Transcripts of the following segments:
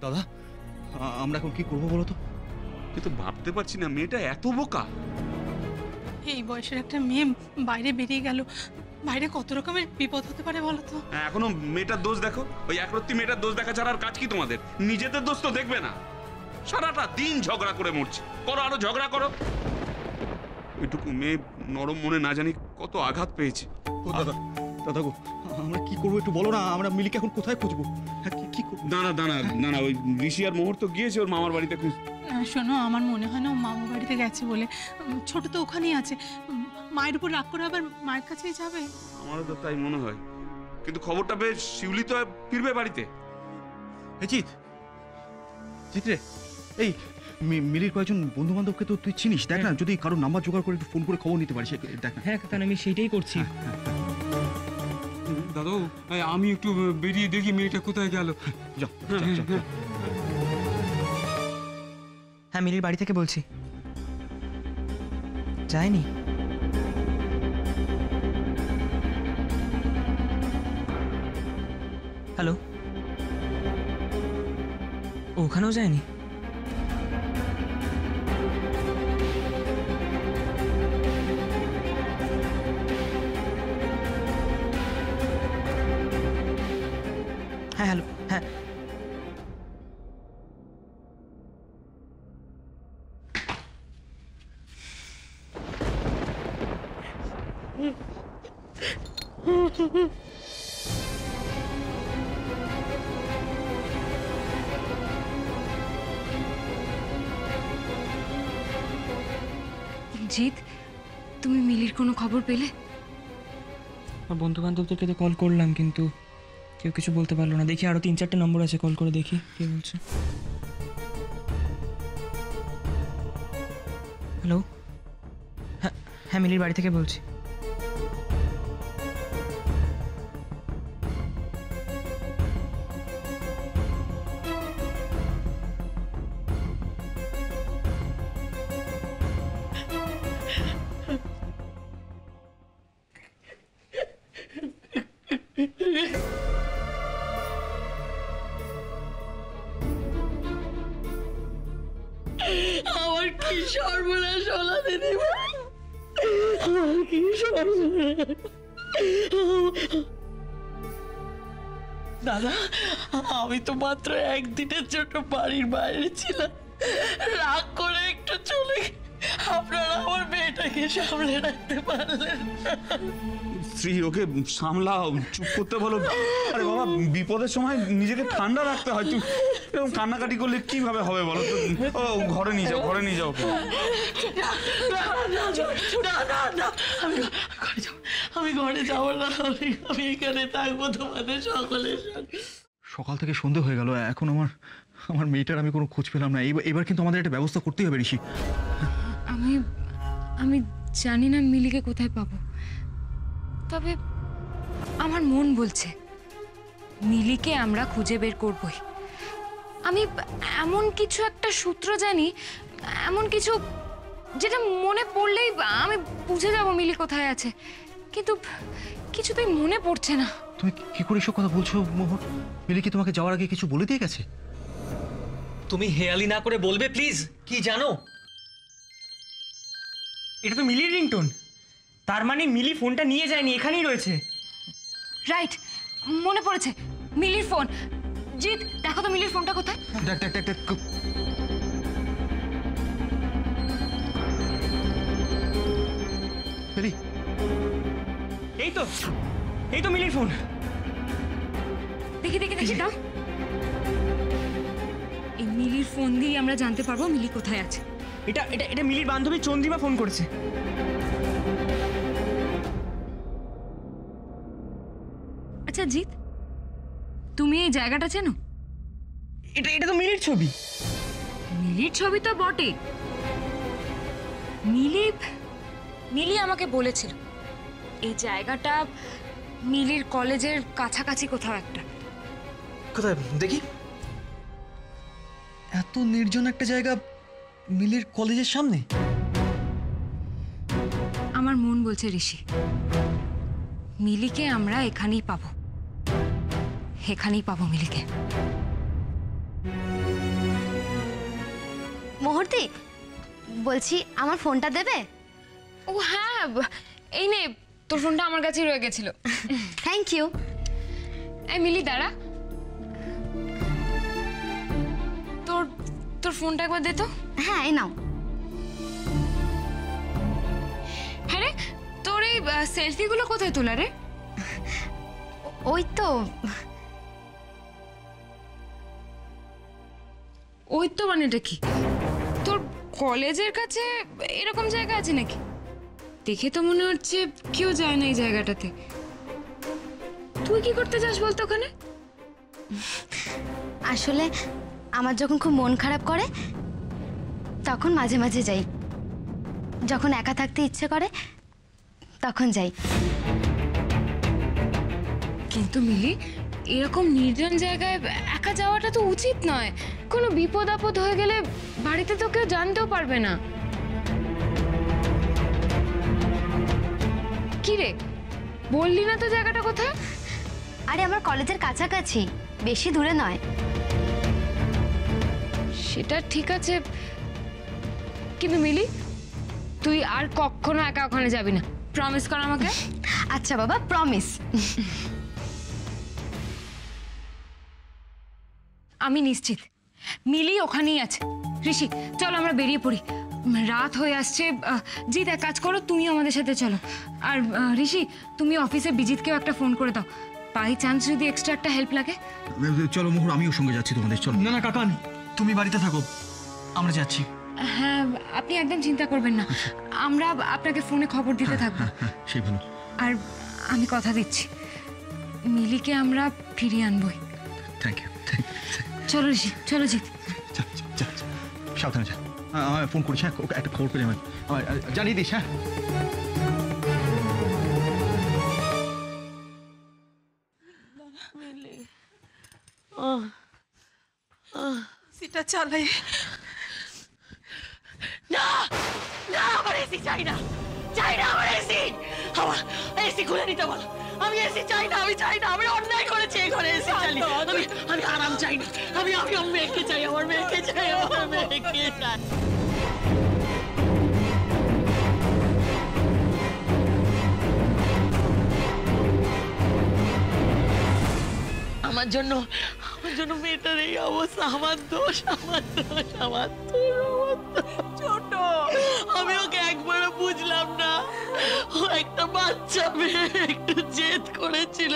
দাদা আমরা এখন কি করবো বলো তো? কিন্তু ভাবতে পারছি না মেয়েটা এত বোকা। এই বয়সের একটা মেয়ে বাইরে বেরিয়ে গেল, বাইরে কত রকমের বিপদ হতে পারে বলো তো। এখনো মেয়েটার দোষ দেখো, ওই একরত্তি মেয়েটার দোষ দেখা ছাড়া আর কাজ কি তোমাদের? নিজেদের দোষ তো দেখবে না, সারাটা দিন ঝগড়া করে মরছে। করো, আরো ঝগড়া করো। ওইটুকু মেয়ে নরম মনে না জানি কত আঘাত পেয়েছে। ও দাদা, দাদা গো, আমরা কি করবো একটু বলো না। আমরা মিলিকে এখন কোথায় খুঁজবো? হ্যাঁ কি করবো? দাঁড়া দাঁড়া দাঁড়া, ওই ঋষি আর মুহূর্ত গিয়েছে ওর মামার বাড়িতে খুঁজ। শোনো, আমার মনে হয় না ও মামা বাড়িতে গেছে বলে। ছোট তো ওখানেই আছে, মায়ের উপর রাগ করে আবার মায়ের কাছেই যাবে। আমারও তো তাই মনে হয়, কিন্তু খবরটা বেশ শিউলি তো ফিরবে বাড়িতে। জিৎ, জিৎ রে, এই মিলির কয়েকজন বন্ধু বান্ধবকে তো তুই চিনিস, দেখ না যদি কারোর নাম্বার জোগাড় করে একটু ফোন করে খবর নিতে পারিস। দেখ না। হ্যাঁ কাকা, আমি সেইটাই করছি। দাদু, আমি একটু বেরিয়ে দেখি মেয়েটা কোথায় গেল। যাও। হ্যাঁ, মিলির বাড়ি থেকে বলছি। যায়নি? হ্যালো, ওখানেও যায়নি? হ্যাঁ হ্যালো, হ্যাঁ জিৎ, তুমি মিলির কোনো খবর পেলে? আর বন্ধু বান্ধবদেরকে তো কল করলাম, কিন্তু কেউ কিছু বলতে পারলো না। দেখি আরো 3-4টে নম্বর আছে, কল করে দেখি কে বলছে। হ্যালো, হ্যাঁ হ্যাঁ মিলির বাড়ি থেকে বলছি। আমার কি সর্বনাশ হলো দিদিমা, আমার কি সর্বনাশ। দাদা, আমি তো মাত্র একদিনের জন্য বাড়ির বাইরে ছিলাম, রাগ করে একটু চলে আপনারা আমার মেয়েটাকে সামলে রাখতে পারলেন। শ্রী, ওকে সামলাও, চুপ করতে বলো। আরে বাবা, বিপদের সময় নিজেকে ঠান্ডা রাখতে হয়। তুই এরকম কান্নাকাটি করলে কিভাবে হবে বলো তো? ও ঘরে নিয়ে যাও, ঘরে নিয়ে যাও। আমি ঘরে যাবো না, আমি এখানে থাকবো তোমাদের সকলের সাথে। সকাল থেকে সন্ধে হয়ে গেল, এখন আমার মেয়েটার আমি কোনো খোঁজ পেলাম না। এবার কিন্তু আমাদের একটা ব্যবস্থা করতেই হবে ঋষি। আমি জানি না মিলিকে কোথায় পাবো, তবে আমার মন বলছে মিলিকে আমরা খুঁজে বের করবই। আমি এমন কিছু একটা সূত্র জানি, এমন কিছু যেটা মনে পড়লেই আমি বুঝে যাব মিলি কোথায় আছে, কিন্তু কিছুতেই মনে পড়ছে না। তুমি কি করে এসব কথা বলছো মোহর? মিলি কি তোমাকে যাওয়ার আগে কিছু বলে দিয়ে গেছে? তুমি হেয়ালি না করে বলবে প্লিজ, কি জানো? এটা তো মিলির রিংটোন। তার মানে মিলি ফোনটা নিয়ে যায়নি, এখানেই রয়েছে। রাইট, মনে পড়েছে, মিলির ফোন। জিৎ, দেখো তো মিলির ফোনটা কোথায়। দেখ দেখ দেখ দেখ। মিলি, এই তো মিলির ফোন। দেখি দেখি দেখি, দাও। এই মিলির ফোন দিয়ে আমরা জানতে পারবো মিলি কোথায় আছে। এটা এটা এটা মিলির বান্ধবী চন্দ্রিমা ফোন করেছে। আচ্ছা জিৎ, তুমি এই জায়গাটা চেনো? এটা তো মিলির ছবি। মিলির ছবি তো বটে। মিলি আমাকে বলেছিল এই জায়গাটা মিলির কলেজের কাছাকাছি কোথাও একটা। কোথায় দেখি? এত নির্জন একটা জায়গা মিলির কলেজের সামনে? আমার মন বলছে ঋষি, মিলিকে আমরা এখানেই পাবো, এখানেই পাবো মিলিকে। মুহূর্তে বলছি আমার ফোনটা দেবে? ও হ্যাঁ, এই নে, তোর ফোনটা আমার কাছেই রয়ে গেছিল। Thank you. এই মিলি দাঁড়া, তোর তোর ফোনটা একবার দে তো। হ্যাঁ এই নাও। হ্যাঁ রে, তোর এই সেলফিগুলো কোথায় তোলা রে? ওই তো ওই তো মানেটা কি? তোর কলেজের কাছে এরকম জায়গা আছে নাকি? দেখে তো মনে হচ্ছে কেউ যায় না এই জায়গাটাতে। তুই কি করতে যাস বলতো ওখানে? আসলে আমার যখন খুব মন খারাপ করে তখন মাঝে মাঝে যাই, যখন একা থাকতে ইচ্ছে করে তখন যাই। কিন্তু মিলি, এরকম নির্জন জায়গায় একা যাওয়াটা তো উচিত নয়। কোনো বিপদ আপদ হয়ে গেলে বাড়িতে তো কেউ জানতেও পারবে না। কি রে, বললি না তো জায়গাটা কোথায়? আরে আমার কলেজের কাছাকাছি, বেশি দূরে নয়। সেটা ঠিক আছে, কিন্তু মিলি তুই আর কখনো একা ওখানে যাবি না, প্রমিস কর আমাকে। আচ্ছা বাবা, প্রমিস। আমি নিশ্চিত মিলি ওখানেই আছে। ঋষি চলো আমরা বেরিয়ে পড়ি, রাত হয়ে আসছে। জিৎ এক কাজ করো, তুমি আমাদের সাথে চলো। আর ঋষি তুমি অফিসে বিজিৎকেও একটা ফোন করে দাও, বাই চান্স যদি এক্সট্রা একটা হেল্প লাগে। চলো মোহর, আমিও সঙ্গে যাচ্ছি তোমাদের। চলো। না না কাকান, তুমি বাড়িতে থাকো, আমরা যাচ্ছি। হ্যাঁ, আপনি একদম চিন্তা করবেন না, আমরা আপনাকে ফোনে খবর দিতে থাকবো। হ্যাঁ, সেই ভালো। আর আমি কথা দিচ্ছি, মিলিকে আমরা ফিরিয়ে আনবই। Thank you. চলো ঋষি, চলো জিৎ। সাবধানে যা। আমার ফোন করিস, হ্যাঁ, একটা খবর পেলে আমার জানিয়ে দিস। হ্যাঁ সেটা চালাই না, না আমার এসি চাই না, চাই না আমার এসি। আমার এসি খুলে নিতে বলো, আমি এসি চাই না, আমি চাই না, আমি অন্যায় করেছি এই ঘরে এসি চালিয়ে। আমি আরাম চাই না, আমি আমার মেয়েকে চাই, আমার মেয়েকে চাই, আমার মেয়েকে চাই। আমার জন্য মেয়েটার এই অবস্থা, আমার দোষ, আমার দোষ, আমার ছোট। আমি ওকে একবারও বুঝলাম না, ও একটা বাচ্চা মেয়ে, একটু জেদ করেছিল,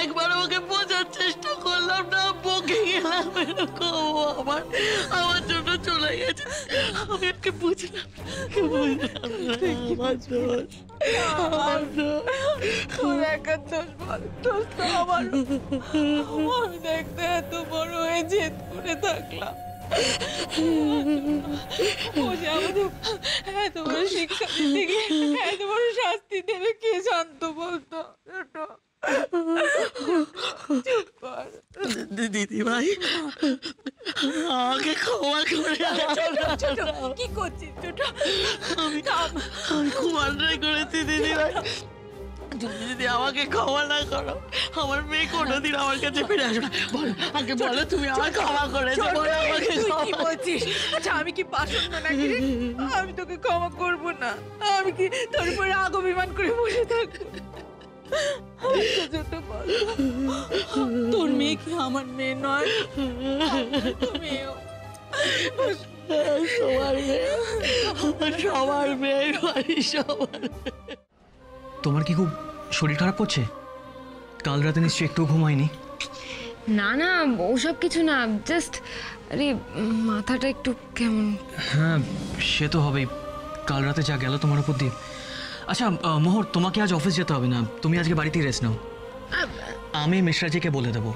একবার ওকে বোঝার চেষ্টা করলাম না, বকে গেলাম, এরকম আমার জন্য চলে গেছে। আমি ওকে বুঝলাম না, আমার দোষ, আমার দোষ। তোর একা দোষ বল, দোষ তো আমার। আমি দেখতে এত বড় হয়ে জেদ করে থাকলাম, ও যে আমাদের এত বড় শিক্ষা দিতে গিয়ে এত বড় শাস্তি দেবে, কে জানতো বলতো? চুপ কর দিদি ভাই, আমাকে ক্ষমা করে কি করছিস ছোট? আমি খুব অন্যায় করেছি দিদি ভাই, যদি আমাকে ক্ষমা না করো আমার মেয়ে কোনোদিন আমার কাছে ফিরে আসবে না। বলো, আগে বলো তুমি আমার ক্ষমা করেছো, বলো আমাকে কি বলছিস? আচ্ছা আমি কি পাষণ্ড নাকি রে? আমি তোকে ক্ষমা করবো না, আমি কি তোর উপর রাগ অভিমান করে বসে থাকবো? আচ্ছা ছোট বল, তোর মেয়ে কি আমার মেয়ে নয়? তুমিও সবার মেয়ে, সবার মেয়ে, সবার। তোমার কি খুব শরীর খারাপ করছে? কাল রাতে নিশ্চয়ই একটু ঘুমায়নি। না না, ওসব কিছু না, জাস্ট আরে মাথাটা একটু কেমন। হ্যাঁ সে তো হবেই, কাল রাতে যা গেল তোমার উপর দিয়ে। আচ্ছা মোহর, তোমাকে আজ অফিস যেতে হবে না, তুমি আজকে বাড়িতেই রেস্ট নাও। আমি মিশ্রাজিকে বলে দেবো।